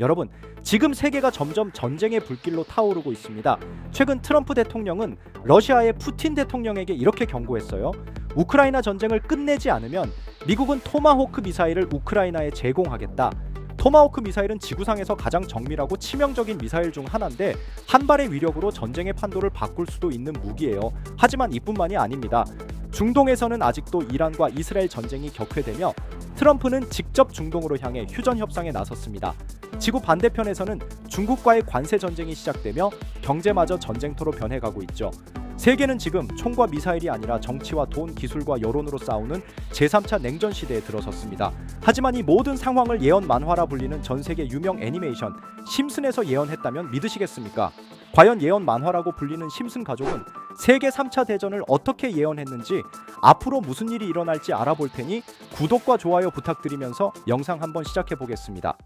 여러분, 지금 세계가 점점 전쟁의 불길로 타오르고 있습니다. 최근 트럼프 대통령은 러시아의 푸틴 대통령에게 이렇게 경고했어요. 우크라이나 전쟁을 끝내지 않으면 미국은 토마호크 미사일을 우크라이나에 제공하겠다. 토마호크 미사일은 지구상에서 가장 정밀하고 치명적인 미사일 중 하나인데 한 발의 위력으로 전쟁의 판도를 바꿀 수도 있는 무기예요. 하지만 이뿐만이 아닙니다. 중동에서는 아직도 이란과 이스라엘 전쟁이 격화되며 트럼프는 직접 중동으로 향해 휴전 협상에 나섰습니다. 지구 반대편에서는 중국과의 관세 전쟁이 시작되며 경제마저 전쟁터로 변해가고 있죠. 세계는 지금 총과 미사일이 아니라 정치와 돈, 기술과 여론으로 싸우는 제3차 냉전 시대에 들어섰습니다. 하지만 이 모든 상황을 예언 만화라 불리는 전 세계 유명 애니메이션 심슨에서 예언했다면 믿으시겠습니까? 과연 예언 만화라고 불리는 심슨 가족은 세계 3차 대전을 어떻게 예언했는지, 앞으로 무슨 일이 일어날지 알아볼 테니 구독과 좋아요 부탁드리면서 영상 한번 시작해 보겠습니다.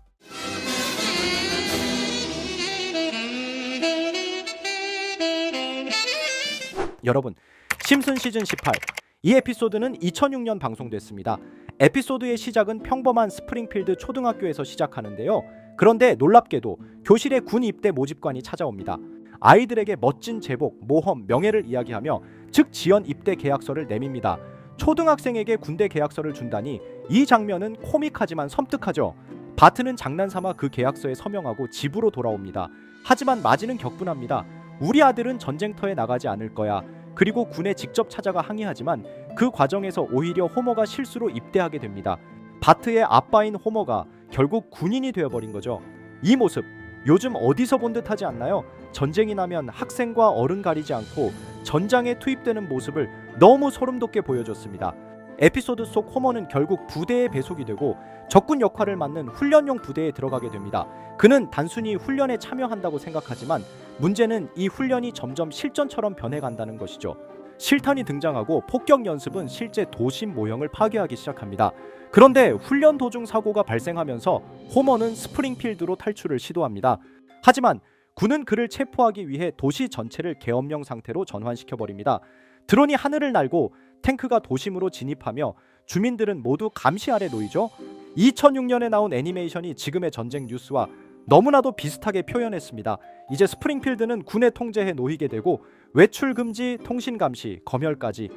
여러분, 심슨 시즌 18, 이 에피소드는 2006년 방송됐습니다. 에피소드의 시작은 평범한 스프링필드 초등학교에서 시작하는데요. 그런데 놀랍게도 교실에 군 입대 모집관이 찾아옵니다. 아이들에게 멋진 제복, 모험, 명예를 이야기하며 즉 지연 입대 계약서를 내밉니다. 초등학생에게 군대 계약서를 준다니 이 장면은 코믹하지만 섬뜩하죠. 바트는 장난삼아 그 계약서에 서명하고 집으로 돌아옵니다. 하지만 마지는 격분합니다. 우리 아들은 전쟁터에 나가지 않을 거야. 그리고 군에 직접 찾아가 항의하지만 그 과정에서 오히려 호머가 실수로 입대하게 됩니다. 바트의 아빠인 호머가 결국 군인이 되어버린 거죠. 이 모습 요즘 어디서 본 듯하지 않나요? 전쟁이 나면 학생과 어른 가리지 않고 전장에 투입되는 모습을 너무 소름돋게 보여줬습니다. 에피소드 속 호머는 결국 부대에 배속이 되고 적군 역할을 맡는 훈련용 부대에 들어가게 됩니다. 그는 단순히 훈련에 참여한다고 생각하지만 문제는 이 훈련이 점점 실전처럼 변해간다는 것이죠. 실탄이 등장하고 폭격 연습은 실제 도심 모형을 파괴하기 시작합니다. 그런데 훈련 도중 사고가 발생하면서 호머는 스프링필드로 탈출을 시도합니다. 하지만 군은 그를 체포하기 위해 도시 전체를 계엄령 상태로 전환시켜버립니다. 드론이 하늘을 날고 탱크가 도심으로 진입하며 주민들은 모두 감시 아래 놓이죠. 2006년에 나온 애니메이션이 지금의 전쟁 뉴스와 너무나도 비슷하게 표현했습니다. 이제 스프링필드는 군의 통제에 놓이게 되고 외출 금지, 통신 감시, 검열까지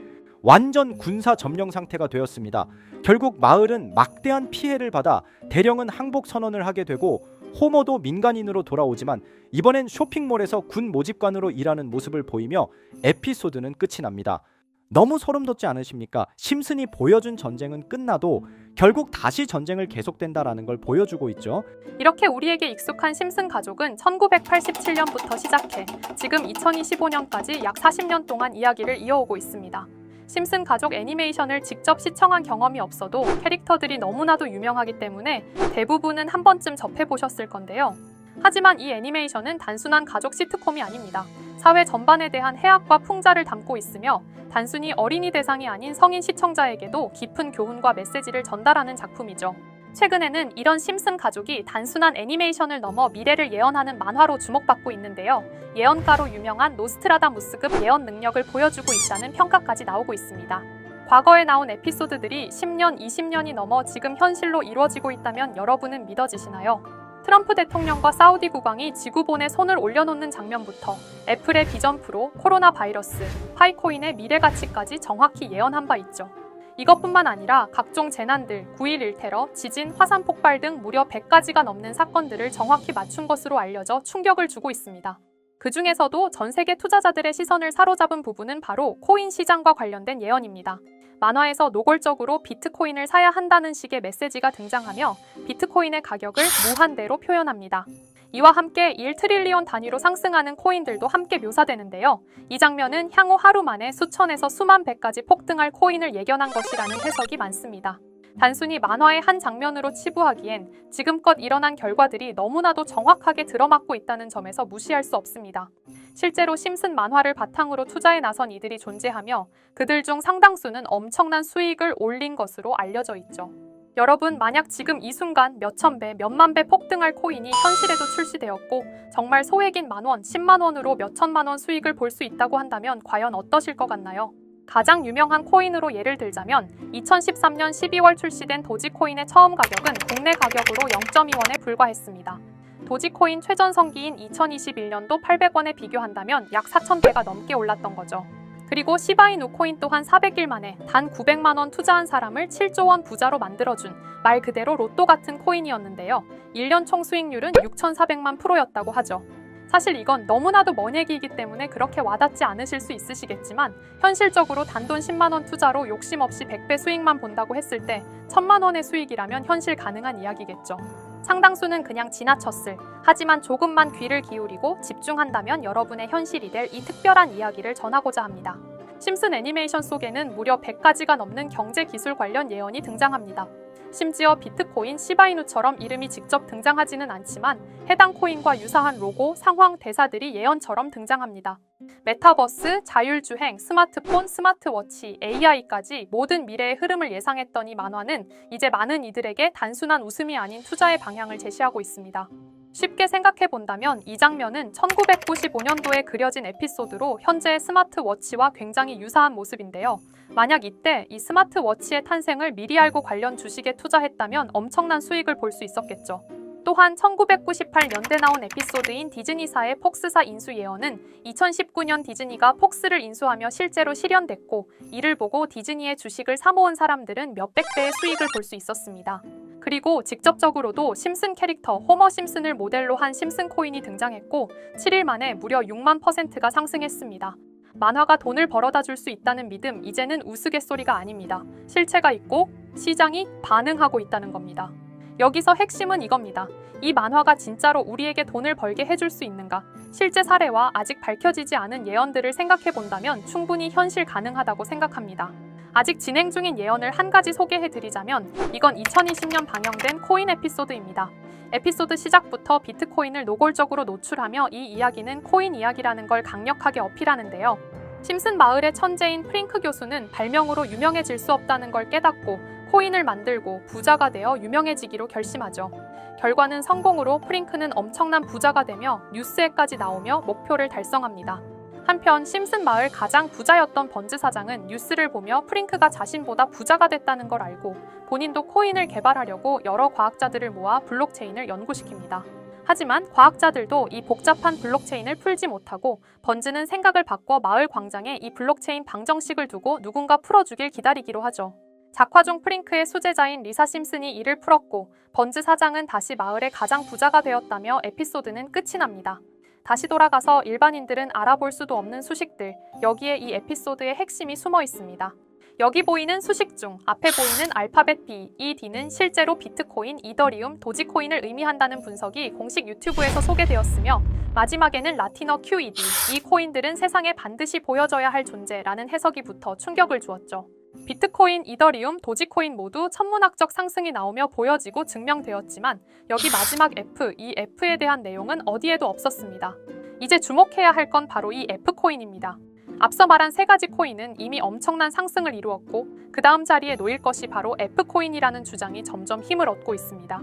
완전 군사 점령 상태가 되었습니다. 결국 마을은 막대한 피해를 받아 대령은 항복 선언을 하게 되고 호머도 민간인으로 돌아오지만 이번엔 쇼핑몰에서 군 모집관으로 일하는 모습을 보이며 에피소드는 끝이 납니다. 너무 소름 돋지 않으십니까? 심슨이 보여준 전쟁은 끝나도 결국 다시 전쟁을 계속된다라는 걸 보여주고 있죠. 이렇게 우리에게 익숙한 심슨 가족은 1987년부터 시작해 지금 2025년까지 약 40년 동안 이야기를 이어오고 있습니다. 심슨 가족 애니메이션을 직접 시청한 경험이 없어도 캐릭터들이 너무나도 유명하기 때문에 대부분은 한 번쯤 접해보셨을 건데요. 하지만 이 애니메이션은 단순한 가족 시트콤이 아닙니다. 사회 전반에 대한 해악과 풍자를 담고 있으며 단순히 어린이 대상이 아닌 성인 시청자에게도 깊은 교훈과 메시지를 전달하는 작품이죠. 최근에는 이런 심슨 가족이 단순한 애니메이션을 넘어 미래를 예언하는 만화로 주목받고 있는데요. 예언가로 유명한 노스트라다무스급 예언 능력을 보여주고 있다는 평가까지 나오고 있습니다. 과거에 나온 에피소드들이 10년, 20년이 넘어 지금 현실로 이루어지고 있다면 여러분은 믿어지시나요? 트럼프 대통령과 사우디 국왕이 지구본에 손을 올려놓는 장면부터 애플의 비전 프로, 코로나 바이러스, 파이코인의 미래 가치까지 정확히 예언한 바 있죠. 이것뿐만 아니라 각종 재난들, 9.11 테러, 지진, 화산 폭발 등 무려 100가지가 넘는 사건들을 정확히 맞춘 것으로 알려져 충격을 주고 있습니다. 그 중에서도 전 세계 투자자들의 시선을 사로잡은 부분은 바로 코인 시장과 관련된 예언입니다. 만화에서 노골적으로 비트코인을 사야 한다는 식의 메시지가 등장하며 비트코인의 가격을 무한대로 표현합니다. 이와 함께 1트릴리온 단위로 상승하는 코인들도 함께 묘사되는데요. 이 장면은 향후 하루 만에 수천에서 수만 배까지 폭등할 코인을 예견한 것이라는 해석이 많습니다. 단순히 만화의 한 장면으로 치부하기엔 지금껏 일어난 결과들이 너무나도 정확하게 들어맞고 있다는 점에서 무시할 수 없습니다. 실제로 심슨 만화를 바탕으로 투자에 나선 이들이 존재하며 그들 중 상당수는 엄청난 수익을 올린 것으로 알려져 있죠. 여러분, 만약 지금 이 순간 몇천 배, 몇만 배 폭등할 코인이 현실에도 출시되었고 정말 소액인 만원, 10만원으로 몇천만원 수익을 볼 수 있다고 한다면 과연 어떠실 것 같나요? 가장 유명한 코인으로 예를 들자면 2013년 12월 출시된 도지코인의 처음 가격은 국내 가격으로 0.2원에 불과했습니다. 도지코인 최전성기인 2021년도 800원에 비교한다면 약 4,000배가 넘게 올랐던 거죠. 그리고 시바이누 코인 또한 400일 만에 단 900만 원 투자한 사람을 7조 원 부자로 만들어준 말 그대로 로또 같은 코인이었는데요. 1년 총 수익률은 6,400만 %였다고 하죠. 사실 이건 너무나도 먼 얘기이기 때문에 그렇게 와닿지 않으실 수 있으시겠지만 현실적으로 단돈 10만 원 투자로 욕심 없이 100배 수익만 본다고 했을 때 1,000만 원의 수익이라면 현실 가능한 이야기겠죠. 상당수는 그냥 지나쳤을, 하지만 조금만 귀를 기울이고 집중한다면 여러분의 현실이 될 이 특별한 이야기를 전하고자 합니다. 심슨 애니메이션 속에는 무려 100가지가 넘는 경제 기술 관련 예언이 등장합니다. 심지어 비트코인, 시바이누처럼 이름이 직접 등장하지는 않지만 해당 코인과 유사한 로고, 상황, 대사들이 예언처럼 등장합니다. 메타버스, 자율주행, 스마트폰, 스마트워치, AI까지 모든 미래의 흐름을 예상했던 이 만화는 이제 많은 이들에게 단순한 웃음이 아닌 투자의 방향을 제시하고 있습니다. 쉽게 생각해 본다면 이 장면은 1995년도에 그려진 에피소드로 현재의 스마트워치와 굉장히 유사한 모습인데요. 만약 이때 이 스마트워치의 탄생을 미리 알고 관련 주식에 투자했다면 엄청난 수익을 볼 수 있었겠죠. 또한 1998년대 나온 에피소드인 디즈니사의 폭스사 인수 예언은 2019년 디즈니가 폭스를 인수하며 실제로 실현됐고, 이를 보고 디즈니의 주식을 사모은 사람들은 몇백 배의 수익을 볼 수 있었습니다. 그리고 직접적으로도 심슨 캐릭터 호머 심슨을 모델로 한 심슨 코인이 등장했고 7일 만에 무려 6만 %가 상승했습니다. 만화가 돈을 벌어다 줄 수 있다는 믿음, 이제는 우스갯소리가 아닙니다. 실체가 있고 시장이 반응하고 있다는 겁니다. 여기서 핵심은 이겁니다. 이 만화가 진짜로 우리에게 돈을 벌게 해줄 수 있는가? 실제 사례와 아직 밝혀지지 않은 예언들을 생각해 본다면 충분히 현실 가능하다고 생각합니다. 아직 진행 중인 예언을 한 가지 소개해 드리자면 이건 2020년 방영된 코인 에피소드입니다. 에피소드 시작부터 비트코인을 노골적으로 노출하며 이 이야기는 코인 이야기라는 걸 강력하게 어필하는데요. 심슨 마을의 천재인 프링크 교수는 발명으로 유명해질 수 없다는 걸 깨닫고 코인을 만들고 부자가 되어 유명해지기로 결심하죠. 결과는 성공으로 프링크는 엄청난 부자가 되며 뉴스에까지 나오며 목표를 달성합니다. 한편 심슨 마을 가장 부자였던 번즈 사장은 뉴스를 보며 프링크가 자신보다 부자가 됐다는 걸 알고 본인도 코인을 개발하려고 여러 과학자들을 모아 블록체인을 연구시킵니다. 하지만 과학자들도 이 복잡한 블록체인을 풀지 못하고 번즈는 생각을 바꿔 마을 광장에 이 블록체인 방정식을 두고 누군가 풀어주길 기다리기로 하죠. 작화 중 프링크의 수제자인 리사 심슨이 이를 풀었고 번즈 사장은 다시 마을의 가장 부자가 되었다며 에피소드는 끝이 납니다. 다시 돌아가서 일반인들은 알아볼 수도 없는 수식들, 여기에 이 에피소드의 핵심이 숨어 있습니다. 여기 보이는 수식 중 앞에 보이는 알파벳 B, 이 D는 실제로 비트코인, 이더리움, 도지코인을 의미한다는 분석이 공식 유튜브에서 소개되었으며 마지막에는 라틴어 QED, 이 코인들은 세상에 반드시 보여져야 할 존재라는 해석이 붙어 충격을 주었죠. 비트코인, 이더리움, 도지코인 모두 천문학적 상승이 나오며 보여지고 증명되었지만 여기 마지막 F, 이 F에 대한 내용은 어디에도 없었습니다. 이제 주목해야 할 건 바로 이 F코인입니다. 앞서 말한 세 가지 코인은 이미 엄청난 상승을 이루었고 그 다음 자리에 놓일 것이 바로 F코인이라는 주장이 점점 힘을 얻고 있습니다.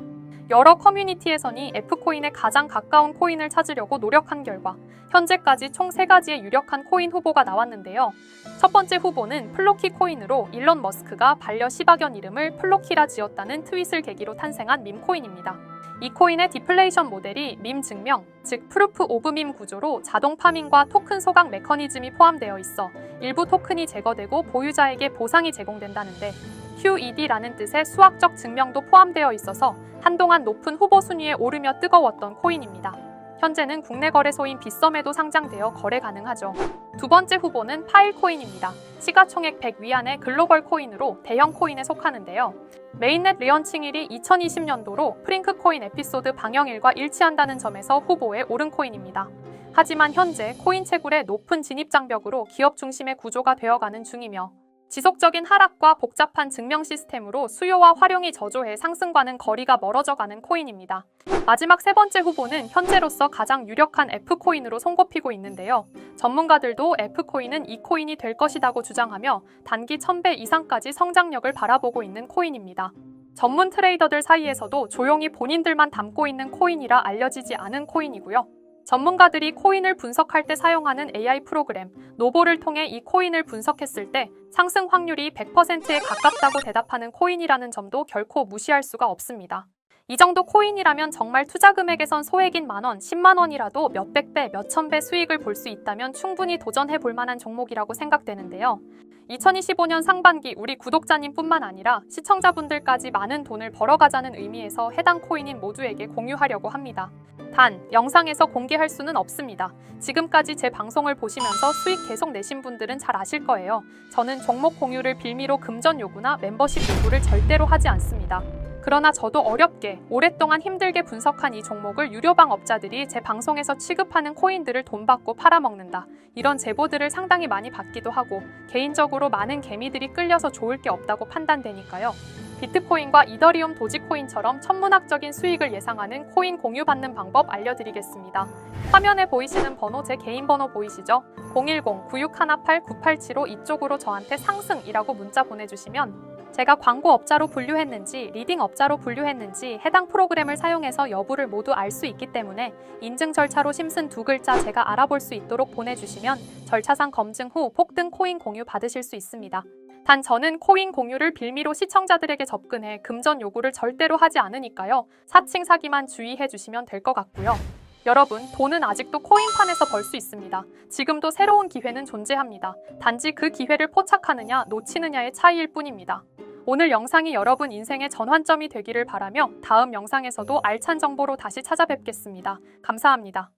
여러 커뮤니티에서는 F코인에 가장 가까운 코인을 찾으려고 노력한 결과 현재까지 총 3가지의 유력한 코인 후보가 나왔는데요. 첫 번째 후보는 플로키 코인으로 일론 머스크가 반려 시바견 이름을 플로키라 지었다는 트윗을 계기로 탄생한 밈코인입니다. 이 코인의 디플레이션 모델이 밈 증명, 즉 프루프 오브 밈 구조로 자동 파밍과 토큰 소각 메커니즘이 포함되어 있어 일부 토큰이 제거되고 보유자에게 보상이 제공된다는데 QED라는 뜻의 수학적 증명도 포함되어 있어서 한동안 높은 후보 순위에 오르며 뜨거웠던 코인입니다. 현재는 국내 거래소인 빗썸에도 상장되어 거래 가능하죠. 두 번째 후보는 파일코인입니다. 시가총액 100 위안의 글로벌 코인으로 대형 코인에 속하는데요. 메인넷 리언칭일이 2020년도로 프링크 코인 에피소드 방영일과 일치한다는 점에서 후보에 오른 코인입니다. 하지만 현재 코인 채굴의 높은 진입 장벽으로 기업 중심의 구조가 되어가는 중이며 지속적인 하락과 복잡한 증명 시스템으로 수요와 활용이 저조해 상승과는 거리가 멀어져가는 코인입니다. 마지막 세 번째 후보는 현재로서 가장 유력한 F코인으로 손꼽히고 있는데요. 전문가들도 F코인은 이 코인이 될 것이라고 주장하며 단기 1000배 이상까지 성장력을 바라보고 있는 코인입니다. 전문 트레이더들 사이에서도 조용히 본인들만 담고 있는 코인이라 알려지지 않은 코인이고요. 전문가들이 코인을 분석할 때 사용하는 AI 프로그램 노보를 통해 이 코인을 분석했을 때 상승 확률이 100%에 가깝다고 대답하는 코인이라는 점도 결코 무시할 수가 없습니다. 이 정도 코인이라면 정말 투자 금액에선 소액인 만원, 10만 원이라도 몇백 배, 몇천 배 수익을 볼 수 있다면 충분히 도전해 볼 만한 종목이라고 생각되는데요. 2025년 상반기 우리 구독자님뿐만 아니라 시청자분들까지 많은 돈을 벌어가자는 의미에서 해당 코인인 모두에게 공유하려고 합니다. 단, 영상에서 공개할 수는 없습니다. 지금까지 제 방송을 보시면서 수익 계속 내신 분들은 잘 아실 거예요. 저는 종목 공유를 빌미로 금전 요구나 멤버십 요구를 절대로 하지 않습니다. 그러나 저도 어렵게 오랫동안 힘들게 분석한 이 종목을 유료방 업자들이 제 방송에서 취급하는 코인들을 돈 받고 팔아먹는다. 이런 제보들을 상당히 많이 받기도 하고 개인적으로 많은 개미들이 끌려서 좋을 게 없다고 판단되니까요. 비트코인과 이더리움 도지코인처럼 천문학적인 수익을 예상하는 코인 공유 받는 방법 알려드리겠습니다. 화면에 보이시는 번호 제 개인 번호 보이시죠? 010-9618-9875 이쪽으로 저한테 상승이라고 문자 보내주시면 제가 광고 업자로 분류했는지 리딩 업자로 분류했는지 해당 프로그램을 사용해서 여부를 모두 알 수 있기 때문에 인증 절차로 심슨 두 글자 제가 알아볼 수 있도록 보내주시면 절차상 검증 후 폭등 코인 공유 받으실 수 있습니다. 단 저는 코인 공유를 빌미로 시청자들에게 접근해 금전 요구를 절대로 하지 않으니까요. 사칭 사기만 주의해 주시면 될 것 같고요. 여러분, 돈은 아직도 코인판에서 벌 수 있습니다. 지금도 새로운 기회는 존재합니다. 단지 그 기회를 포착하느냐 놓치느냐의 차이일 뿐입니다. 오늘 영상이 여러분 인생의 전환점이 되기를 바라며 다음 영상에서도 알찬 정보로 다시 찾아뵙겠습니다. 감사합니다.